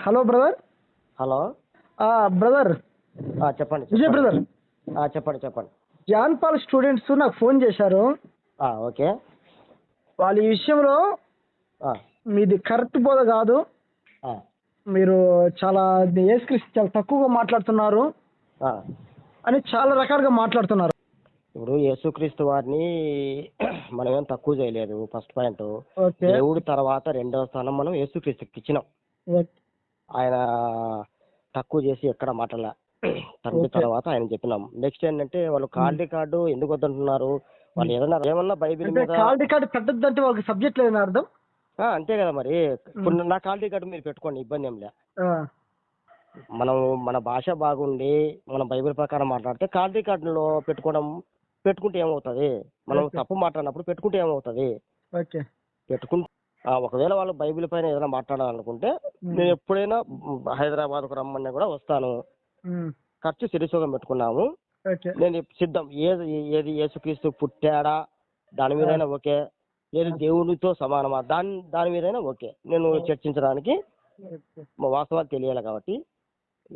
Hello brother. Hello. Brother చెప్పండి Vijay brother. చెప్పండి చెప్పండి. జాన్ పాల్ స్టూడెంట్స్ నాకు ఫోన్ చేశారు. ఓకే. వాళ్ళు ఈ విషయంలో మీది కరెక్ట్ బోధ కాదు, మీరు చాలా యేసుక్రీస్తు చాలా తక్కువగా మాట్లాడుతున్నారు అని చాలా రకాలుగా మాట్లాడుతున్నారు. ఇప్పుడు యేసుక్రీస్తు వారిని మనం ఏం తక్కువ చేయలేదు. First point, okay. దేవుడి తర్వాత రెండవ స్థానం మనం యేసుక్రీస్తుకి ఇచ్చినాం. ఆయన తక్కువ చేసి ఎక్కడ మాట్లాడలే. తండ్రి తర్వాత ఆయన చెప్పినాం. నెక్స్ట్ ఏంటంటే వాళ్ళు కాల్ రికార్డు ఎందుకు వద్దంటున్నారు? వాళ్ళు ఏమన్నా బైబిల్ మీద కాల్ రికార్డు పెట్టద్దంటే వాళ్ళకి సబ్జెక్ట్ లేదని అర్థం. అంతే కదా మరి. ఇప్పుడు నా కాల్ రికార్డు మీరు పెట్టుకోండి, ఇబ్బంది ఏం లే. మనం మన భాష బాగుండి మనం బైబిల్ ప్రకారం మాట్లాడితే కాల్ రికార్డులో పెట్టుకుంటే ఏమవుతుంది? మనం తప్పు మాట్లాడినప్పుడు పెట్టుకుంటే ఏమవుతుంది? ఒకవేళ వాళ్ళు బైబిల్ పైన ఏదైనా మాట్లాడాలనుకుంటే నేను ఎప్పుడైనా హైదరాబాద్కు రమ్మన్నా కూడా వస్తాను. ఖర్చు శిరీషోగం పెట్టుకున్నాము. నేను సిద్ధం. ఏది యేసుక్రీస్తు పుట్టాడా దాని మీదైనా ఓకే, లేదు దేవునితో సమానమా దాని మీదైనా ఓకే. నేను చర్చించడానికి వాస్తవాలు తెలియాలి కాబట్టి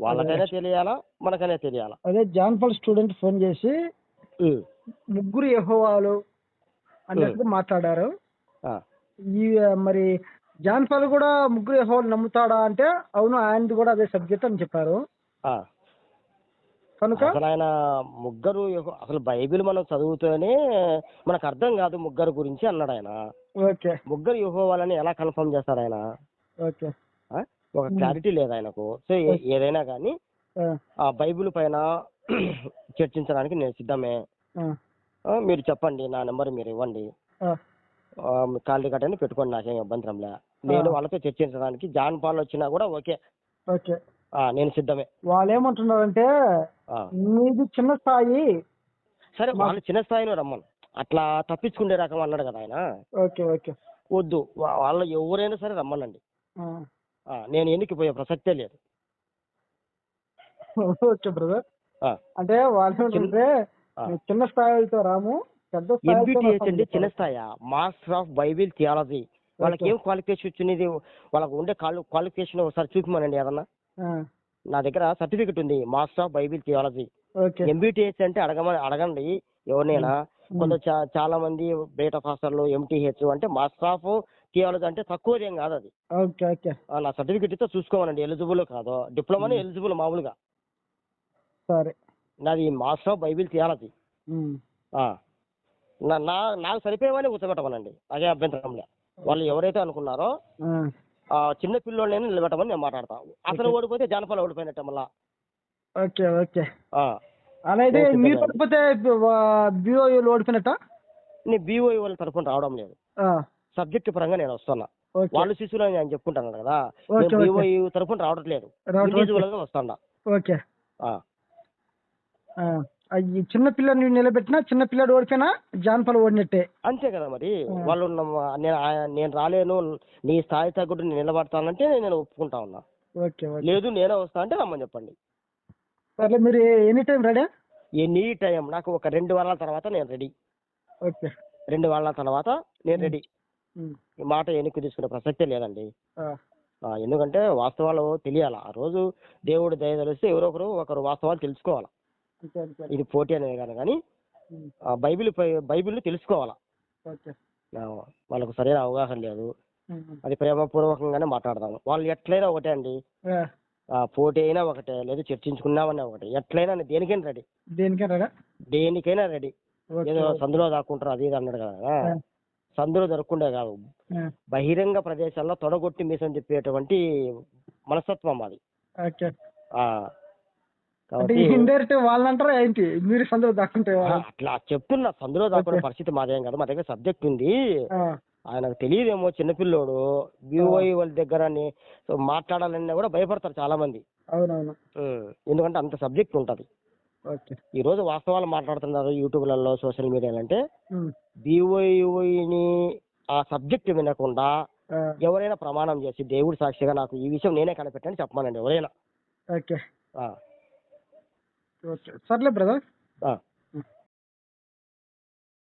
వాళ్ళకైనా తెలియాలా, మనకైనా తెలియాలా. అదే జాన్ పాల్ స్టూడెంట్ ఫోన్ చేసి ముగ్గురు యెహోవాలు అన్నట్టు మాట్లాడారు. ఈ మరి జాన్ పాల్ కూడా ముగ్గురు యెహోవాలు నమ్ముతాడా అంటే అవును, ఆయనది కూడా అదే సబ్జెక్ట్ అని చెప్పారు. కనుక అసలు ఆయన ముగ్గురు అసలు బైబిల్ మనం చదువుతూనే మనకు అర్థం కాదు ముగ్గురు గురించి అన్నాడు ఆయన. ముగ్గురు యెహోవాలని ఎలా కన్ఫర్మ్ చేస్తాడు ఆయన? ఒక క్లారిటీ లేదు ఆయనకు. సో ఏదైనా కానీ ఆ బైబిల్ పైన చర్చించడానికి నేను సిద్ధమే. మీరు చెప్పండి, నా నెంబర్ మీరు ఇవ్వండి, కాల్ రికార్డ్ అని పెట్టుకోండి, నాకేం అభ్యంతరంలే. నేను వాళ్ళతో చర్చించడానికి జాన్ పాల్ వచ్చినా కూడా ఓకే, నేను సిద్ధమే. వాళ్ళు ఏమంటున్నారంటే మీది చిన్న స్థాయి. సరే, వాళ్ళు చిన్న స్థాయిలో రమ్మను, అట్లా తప్పించుకునే రకం అన్నాడు కదా ఆయన. వద్దు, వాళ్ళు ఎవరైనా సరే రమ్మనండి, నేను ఎన్నికి పోయే ప్రసక్తే లేదు. Okay brother. అంటే వాళ్ళు చిన్న స్థాయితో రాము, పెద్ద ఎంబీటీహెచ్ అండి. చిన్న స్థాయి మాస్టర్ ఆఫ్ బైబిల్ థియాలజీ. వాళ్ళకి ఏం క్వాలిఫికేషన్ వచ్చినది? వాళ్ళకు ఉండే క్వాలిఫికేషన్ ఒకసారి చూపిమనండి ఏదన్నా. నా దగ్గర సర్టిఫికెట్ ఉంది, master of Bible theology. MBTH అంటే అడగండి ఎవరినైనా. కొంత చాలా మంది బేటా ఫాస్టర్లు ఎంటీహెచ్ అంటే మాస్టర్ ఆఫ్ థియాలజీ అంటే తక్కువదేం కాదు అది. నా సర్టిఫికెట్ ఇస్తే చూసుకోమనండి, ఎలిజిబుల్ కాదో. డిప్లొమానే ఎలిజిబుల్ మామూలుగా. సరే, నాది మాస్టర్ ఆఫ్ బైబిల్ థియాలజీ. నాకు సరిపోయేవని కూర్చోబెట్టమనండి, అదే అభ్యంతరంలే. వాళ్ళు ఎవరైతే అనుకున్నారో చిన్న పిల్లోళ్ళని నిలబెట్టమని నేను మాట్లాడతాను. అసలు ఓడిపోతే జానపాల ఓడిపోయినట్టే మళ్ళా. అలాగే మీరు ఓడిపోతే బీఓయూలు ఓడిపోయినట్ట. నేను బీఓయూ వాళ్ళ తరఫున రావడం లేదు, సబ్జెక్ట్ పరంగా నేను వస్తున్నా. వాళ్ళు శిశువులు అని నేను చెప్పుకుంటాను కదా, నేను బీఓయూ తరఫున రావట్లేదు, ఇండివిజువల్ గా వస్తున్నా. చిన్న పిల్లని నిలబెట్టినా చిన్న పిల్లడు ఓడిపోయినా జాన్ పాల్ ఓడినట్టే. అంతే కదా మరి. వాళ్ళు నేను రాలేను, నీ స్థాయి తగ్గట్టు నేను నిలబడతానంటే నేను ఒప్పుకుంటా ఉన్నా. లేదు నేనే వస్తా అంటే రమ్మని చెప్పండి. సరే, మీరు any time ready? Any time. నాకు ఒక 2 వారాల తర్వాత నేను రెడీ. 2 వారాల తర్వాత నేను రెడీ. ఈ మాట ఎన్నిక తీసుకునే ప్రసక్తే లేదండి. ఎందుకంటే వాస్తవాలు తెలియాలా. ఆ రోజు దేవుడు దయ తెలిస్తే ఎవరో ఒకరు వాస్తవాలు తెలుసుకోవాలా. ఇది పోటీ అనేది కాదు కానీ బైబిల్ని తెలుసుకోవాలా. వాళ్ళకు సరైన అవగాహన లేదు, అది ప్రేమపూర్వకంగానే మాట్లాడదాము. వాళ్ళు ఎట్లయినా ఒకటే అండి, పోటీ అయినా ఒకటే, లేదు చర్చించుకున్నామన్నా ఒకటే, ఎట్లయినా దేనికైనా రెడీ. ఏదో సందులో దాక్కుంటారు అది ఇది అన్నాడు కదా, సందులో దొరకకుండా కాదు, బహిరంగ ప్రదేశాల్లో తొడగొట్టి మీసం చెప్పేటువంటి మనస్తత్వం అది. వాళ్ళంటారా ఏంటి మీరు సందులో దాక్కుంటే? అట్లా చెప్తున్నా, సందులో దాక్కునే పరిస్థితి మాదేం కదా, మా దగ్గర సబ్జెక్ట్ ఉంది. ఆయనకు తెలియదేమో, చిన్నపిల్లోడు. బీఓఐ వాళ్ళ దగ్గర మాట్లాడాలన్నా కూడా భయపడతారు చాలా మంది. ఎందుకంటే అంత సబ్జెక్ట్ ఉంటది. ఈ రోజు వాస్తవాలు మాట్లాడుతున్నారు యూట్యూబ్లలో, సోషల్ మీడియాలో. అంటే బీఓఐని ఆ సబ్జెక్ట్ వినకుండా ఎవరైనా ప్రమాణం చేసి దేవుడి సాక్షిగా నాకు ఈ విషయం నేనే కనిపెట్టని చెప్పమానండి ఎవరైనా. సర్లే బ్రదర్.